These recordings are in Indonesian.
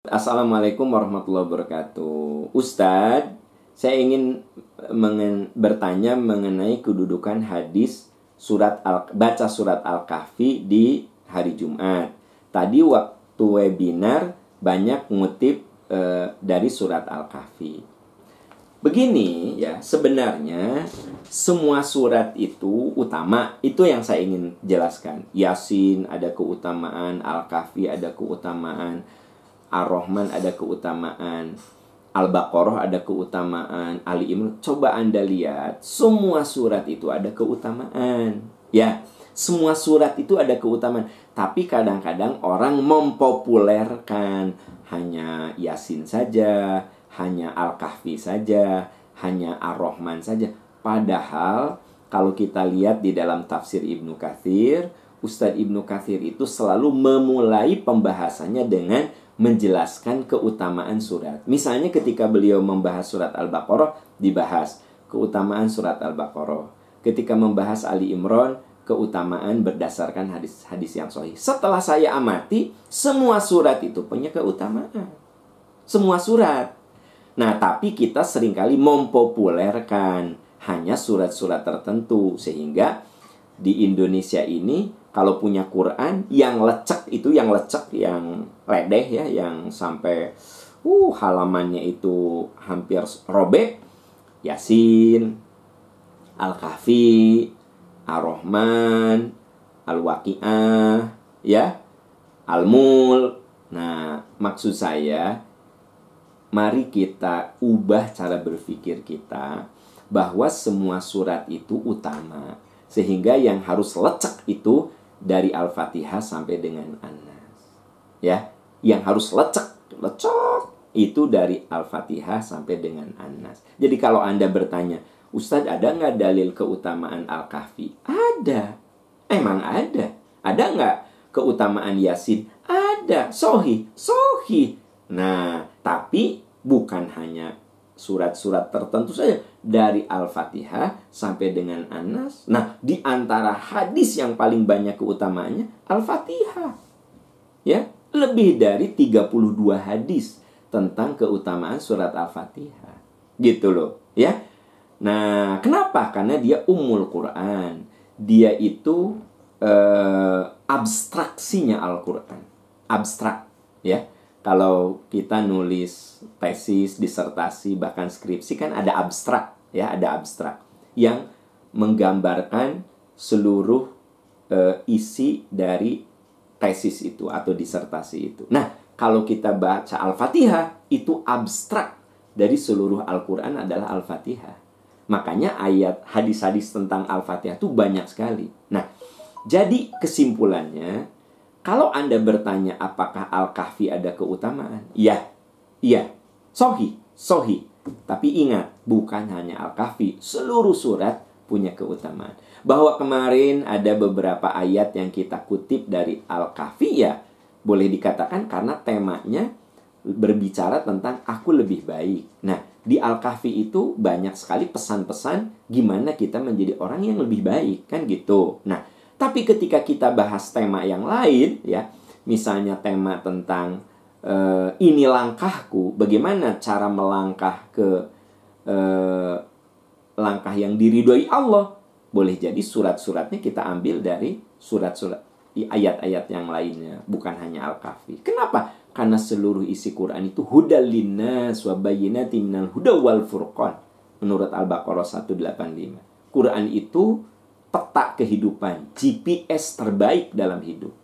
Assalamualaikum warahmatullahi wabarakatuh. Ustadz, saya ingin bertanya mengenai kedudukan hadis baca surat Al-Kahfi di hari Jumat. Tadi waktu webinar banyak ngutip dari surat Al-Kahfi. Begini ya, sebenarnya semua surat itu utama. Itu yang saya ingin jelaskan. Yasin ada keutamaan, Al-Kahfi ada keutamaan, Ar-Rahman ada keutamaan, Al-Baqarah ada keutamaan, Ali Imran. Coba Anda lihat, semua surat itu ada keutamaan. Ya, semua surat itu ada keutamaan. Tapi kadang-kadang orang mempopulerkan hanya Yasin saja, hanya Al-Kahfi saja, hanya Ar-Rahman saja. Padahal kalau kita lihat di dalam tafsir Ibnu Katsir, Ustadz Ibnu Katsir itu selalu memulai pembahasannya dengan menjelaskan keutamaan surat. Misalnya ketika beliau membahas surat Al-Baqarah, dibahas keutamaan surat Al-Baqarah. Ketika membahas Ali Imran, keutamaan berdasarkan hadis-hadis yang sahih. Setelah saya amati, semua surat itu punya keutamaan. Semua surat. Nah, tapi kita seringkali mempopulerkan hanya surat-surat tertentu. Sehingga di Indonesia ini kalau punya Quran yang lecek, yang ledeh ya, yang sampai halamannya itu hampir robek, Yasin, Al-Kahfi, Ar-Rahman, Al-Waqi'ah, ya, Al-Mulk. Nah, maksud saya, mari kita ubah cara berpikir kita bahwa semua surat itu utama. Sehingga yang harus lecek itu dari Al-Fatihah sampai dengan An-Nas. Ya, yang harus lecek itu dari Al-Fatihah sampai dengan An-Nas. Jadi kalau Anda bertanya, Ustadz, ada nggak dalil keutamaan Al-Kahfi? Ada. Emang ada. Ada nggak keutamaan Yasin? Ada. Sahih. Nah, tapi bukan hanya surat-surat tertentu saja, dari Al-Fatihah sampai dengan An-Nas. Nah, di antara hadis yang paling banyak keutamaannya Al-Fatihah. Ya, lebih dari 32 hadis tentang keutamaan surat Al-Fatihah. Gitu loh, ya. Nah, kenapa? Karena dia Ummul Quran. Dia itu abstraksinya Al-Quran. Abstrak, ya. Kalau kita nulis tesis, disertasi, bahkan skripsi kan ada abstrak, ya, ada abstrak yang menggambarkan seluruh isi dari tesis itu atau disertasi itu. Nah, kalau kita baca Al-Fatihah, itu abstrak dari seluruh Al-Quran adalah Al-Fatihah. Makanya ayat hadis-hadis tentang Al-Fatihah itu banyak sekali. Nah, jadi kesimpulannya, kalau Anda bertanya apakah Al-Kahfi ada keutamaan? Iya. Sahih. Tapi ingat, bukan hanya Al-Kahfi. Seluruh surat punya keutamaan. Bahwa kemarin ada beberapa ayat yang kita kutip dari Al-Kahfi, ya boleh dikatakan karena temanya berbicara tentang aku lebih baik. Nah, di Al-Kahfi itu banyak sekali pesan-pesan gimana kita menjadi orang yang lebih baik. Kan gitu. Nah, tapi ketika kita bahas tema yang lain, ya, misalnya tema tentang ini langkahku, bagaimana cara melangkah ke langkah yang diridhoi Allah, boleh jadi surat-suratnya kita ambil dari surat-surat ayat-ayat yang lainnya, bukan hanya Al-Kahfi. Kenapa? Karena seluruh isi Quran itu hudal linnas wa bayyinatin minal huda wal furqan. Menurut Al-Baqarah 185. Quran itu peta kehidupan, GPS terbaik dalam hidup.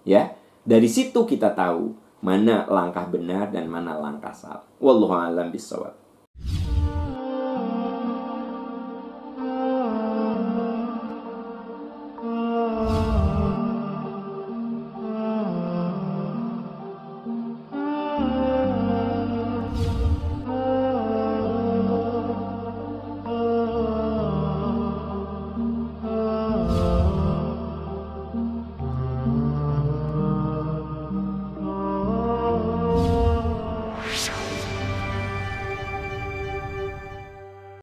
Ya, dari situ kita tahu mana langkah benar dan mana langkah salah. Wallahu a'lam bishawab.